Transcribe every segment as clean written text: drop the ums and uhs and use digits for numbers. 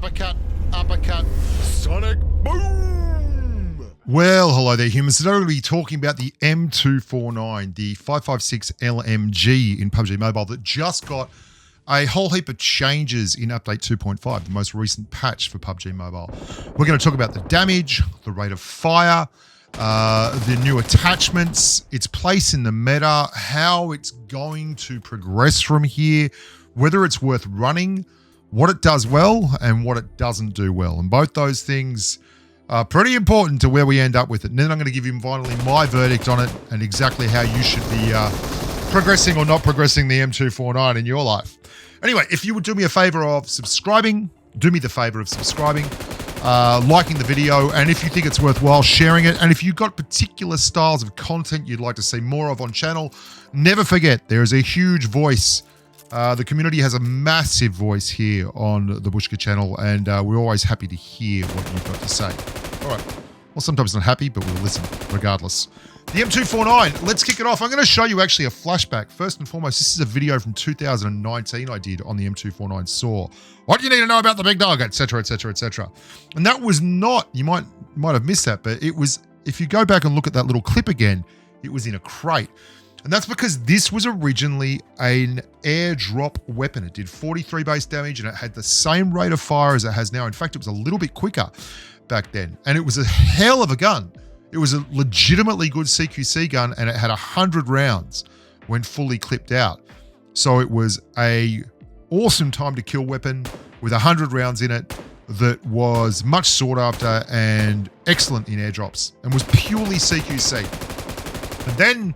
uppercut, uppercut, sonic boom. Well, hello there, humans. Today we're going to be talking about the M249, the 556 LMG in PUBG Mobile that just got a whole heap of changes in Update 2.5, the most recent patch for PUBG Mobile. We're going to talk about the damage, the rate of fire, the new attachments, its place in the meta, how it's going to progress from here, whether it's worth running, what it does well, and what it doesn't do well. And both those things are pretty important to where we end up with it. And then I'm going to give you finally my verdict on it and exactly how you should be progressing or not progressing the M249 in your life. Anyway, if you would do me a favor of subscribing, liking the video, and if you think it's worthwhile, sharing it. And if you've got particular styles of content you'd like to see more of on channel, never forget there is a huge voice. The community has a massive voice here on the Bushka channel, and we're always happy to hear what you've got to say. All right. Well, sometimes not happy, but we'll listen regardless. The M249, let's kick it off. I'm going to show you actually a flashback. First and foremost, this is a video from 2019 I did on the M249 SAW. What do you need to know about the big dog, etc., etc., etc. And that was not, you might have missed that, but it was, if you go back and look at that little clip again, it was in a crate. And that's because this was originally an airdrop weapon. It did 43 base damage and it had the same rate of fire as it has now. In fact, it was a little bit quicker back then. And it was a hell of a gun. It was a legitimately good CQC gun and it had 100 rounds when fully clipped out. So it was a awesome time to kill weapon with 100 rounds in it that was much sought after and excellent in airdrops and was purely CQC. And then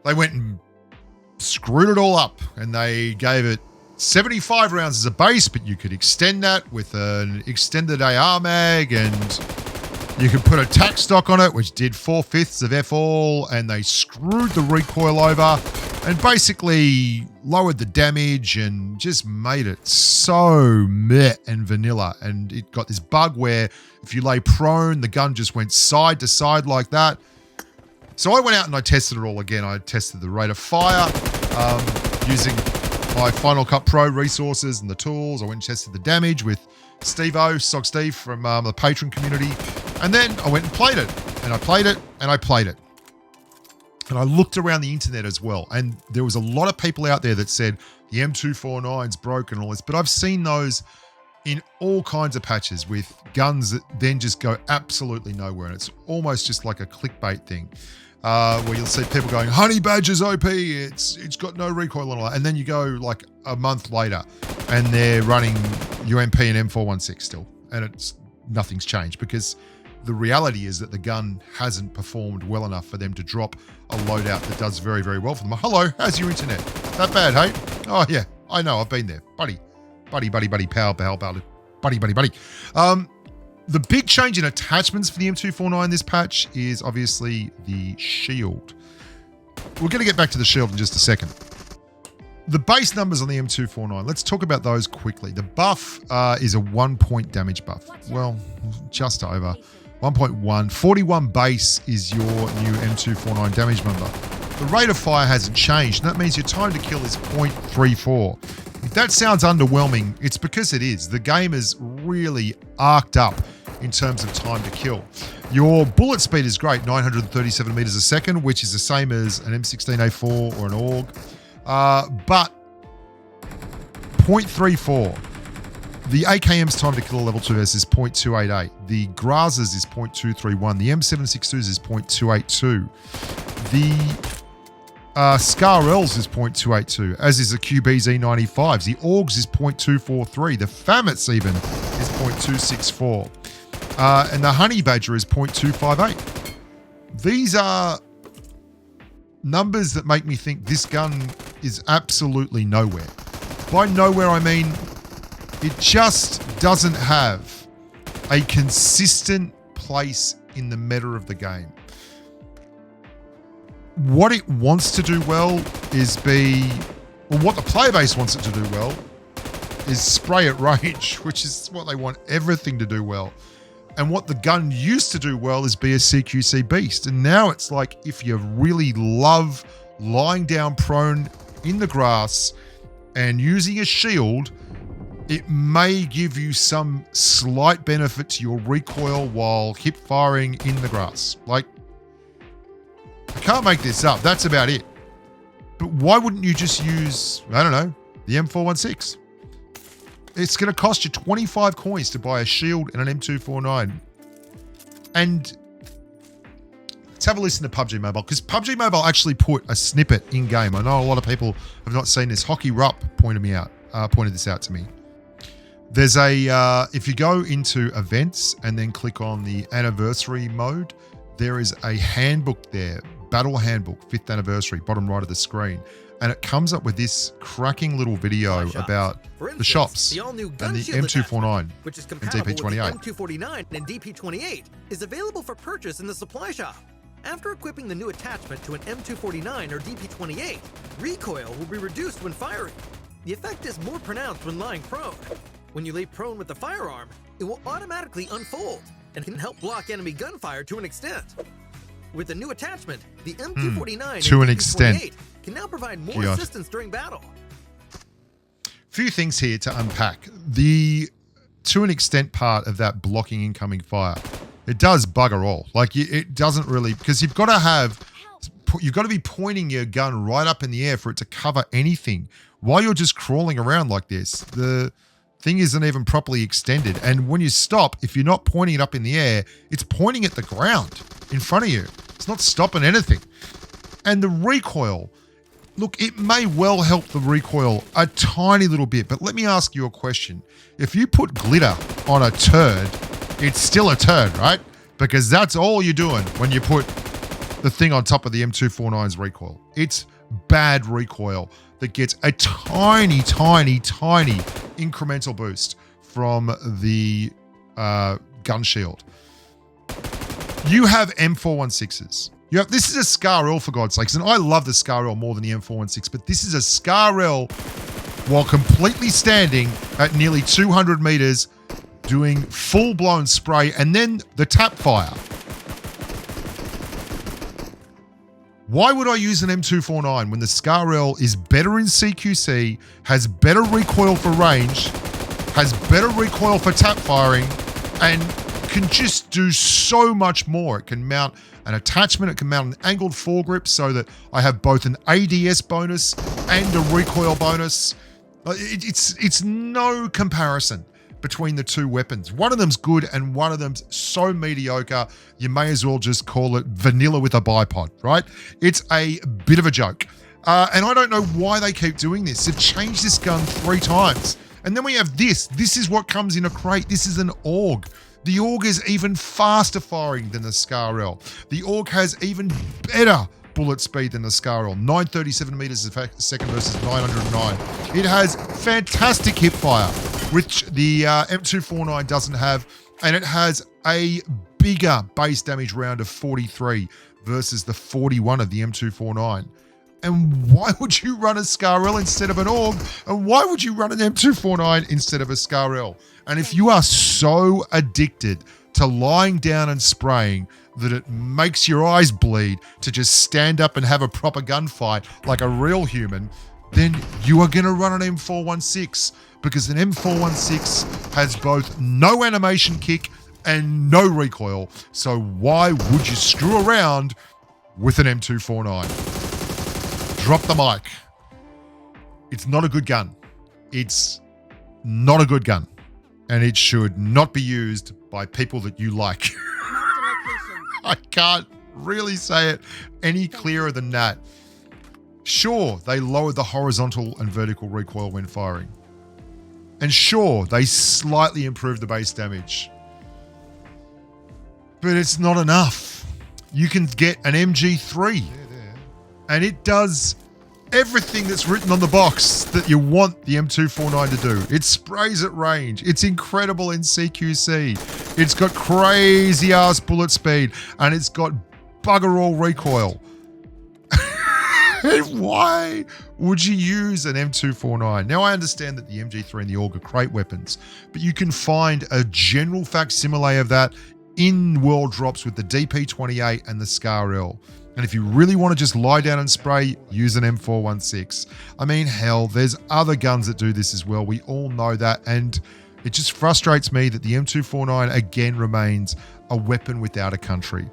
they went and screwed it all up and they gave it 75 rounds as a base, but you could extend that with an extended AR mag and you could put a tac stock on it, which did 4/5 of F-all, and they screwed the recoil over and basically lowered the damage and just made it so meh and vanilla. And it got this bug where if you lay prone, the gun just went side to side like that. So I went out and I tested it all again. I tested the rate of fire using my Final Cut Pro resources and the tools. I went and tested the damage with Steve-O, Sock Steve from the Patreon community. And then I went and played it. And I played it and I played it. And I looked around the internet as well. And there was a lot of people out there that said the M249's broken and all this. But I've seen those in all kinds of patches with guns that then just go absolutely nowhere. And it's almost just like a clickbait thing. Where you'll see people going, Honey Badger's OP, it's got no recoil and all that. And then you go like a month later and they're running UMP and M416 still. And nothing's changed because the reality is that the gun hasn't performed well enough for them to drop a loadout that does very, very well for them. Hello, how's your internet? That bad, hey? Oh yeah, I know, I've been there. Buddy, pal, buddy. The big change in attachments for the M249 this patch is obviously the shield. We're going to get back to the shield in just a second. The base numbers on the M249, let's talk about those quickly. The buff is a 1 point damage buff. Well, just over 1.1. 41 base is your new M249 damage number. The rate of fire hasn't changed, and that means your time to kill is 0.34. If that sounds underwhelming, it's because it is. The game is really arced up in terms of time to kill. Your bullet speed is great, 937 meters a second, which is the same as an M16A4 or an AUG. But 0.34. The AKM's time to kill a level 2S is 0.288. The Graz's is 0.231. The M762's is 0.282. The SCAR-L's is 0.282, as is the QB's E95s. The AUG's is 0.243. The FAMIT's even is 0.264. And the Honey Badger is 0.258. These are numbers that make me think this gun is absolutely nowhere. By nowhere, I mean it just doesn't have a consistent place in the meta of the game. What it wants to do well is what the player base wants it to do well is spray at range, which is what they want everything to do well. And what the gun used to do well is be a CQC beast. And now it's like if you really love lying down prone in the grass and using a shield, It may give you some slight benefit to your recoil while hip firing in the grass. Like, I can't make this up. That's about it. But why wouldn't you just use, I don't know, the M416? It's going to cost you 25 coins to buy a shield and an M249. And let's have a listen to PUBG Mobile, because PUBG Mobile actually put a snippet in game. I know a lot of people have not seen this. Hockey Rupp pointed this out to me. There's if you go into events and then click on the anniversary mode, there is a handbook there, battle handbook, 5th anniversary, bottom right of the screen. And it comes up with this cracking little video about the shops the all-new and gun the shield M249 which is and compatible DP28. with the M249 and DP28, is available for purchase in the supply shop. After equipping the new attachment to an M249 or DP28, recoil will be reduced when firing. The effect is more pronounced when lying prone. When you lay prone with the firearm, it will automatically unfold and can help block enemy gunfire to an extent. With the new attachment, the M249 to and an extent. DP28 can now provide more God. assistance during battle. Few things here to unpack. The to an extent part of that blocking incoming fire, it does bugger all. Like, it doesn't really, because you've got to be pointing your gun right up in the air for it to cover anything. While you're just crawling around like this, the thing isn't even properly extended. And when you stop, if you're not pointing it up in the air, it's pointing at the ground in front of you. It's not stopping anything. And the recoil, look, it may well help the recoil a tiny little bit, but let me ask you a question. If you put glitter on a turd, it's still a turd, right? Because that's all you're doing when you put the thing on top of the M249's recoil. It's bad recoil that gets a tiny, tiny, tiny incremental boost from the gun shield. You have M416s. This is a SCAR-L, for God's sakes, and I love the SCAR-L more than the M416, but this is a SCAR-L while completely standing at nearly 200 meters, doing full-blown spray, and then the tap fire. Why would I use an M249 when the SCAR-L is better in CQC, has better recoil for range, has better recoil for tap firing, and can just do so much more? It can mount an attachment, it can mount an angled foregrip so that I have both an ADS bonus and a recoil bonus. It's no comparison between the two weapons. One of them's good and one of them's so mediocre, you may as well just call it vanilla with a bipod, right? It's a bit of a joke. And I don't know why they keep doing this. They've changed this gun 3 times. And then we have this. This is what comes in a crate. This is an AUG. The AUG is even faster firing than the SCAR-L. The AUG has even better bullet speed than the SCAR-L, 937 meters a second versus 909. It has fantastic hip fire, which the M249 doesn't have, and it has a bigger base damage round of 43 versus the 41 of the M249. And why would you run a SCAR-L instead of an AUG? And why would you run an M249 instead of a SCAR-L? And if you are so addicted to lying down and spraying that it makes your eyes bleed to just stand up and have a proper gunfight like a real human, then you are going to run an M416, because an M416 has both no animation kick and no recoil. So why would you screw around with an M249? Drop the mic. It's not a good gun. It's not a good gun. And it should not be used by people that you like. I can't really say it any clearer than that. Sure, they lowered the horizontal and vertical recoil when firing. And sure, they slightly improved the base damage. But it's not enough. You can get an MG3. And it does everything that's written on the box that you want the M249 to do. It sprays at range. It's incredible in CQC. It's got crazy ass bullet speed, and it's got bugger all recoil. Why would you use an M249? Now, I understand that the MG3 and the AUG are great weapons, but you can find a general facsimile of that in-world drops with the DP28 and the Scar L. And if you really want to just lie down and spray, use an M416. I mean, hell, there's other guns that do this as well. We all know that. And it just frustrates me that the M249 again remains a weapon without a country.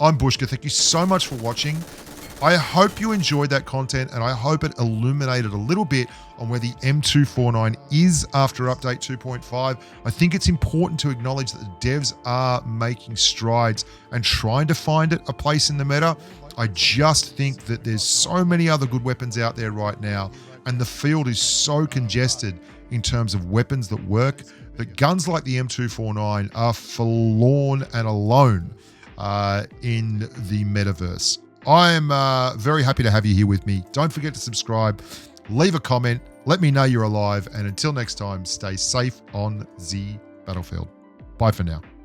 I'm Bushka. Thank you so much for watching. I hope you enjoyed that content, and I hope it illuminated a little bit on where the M249 is after update 2.5. I think it's important to acknowledge that the devs are making strides and trying to find it a place in the meta. I just think that there's so many other good weapons out there right now, and the field is so congested in terms of weapons that work, that guns like the M249 are forlorn and alone in the metaverse. I'm very happy to have you here with me. Don't forget to subscribe, leave a comment, let me know you're alive, and until next time, stay safe on the battlefield. Bye for now.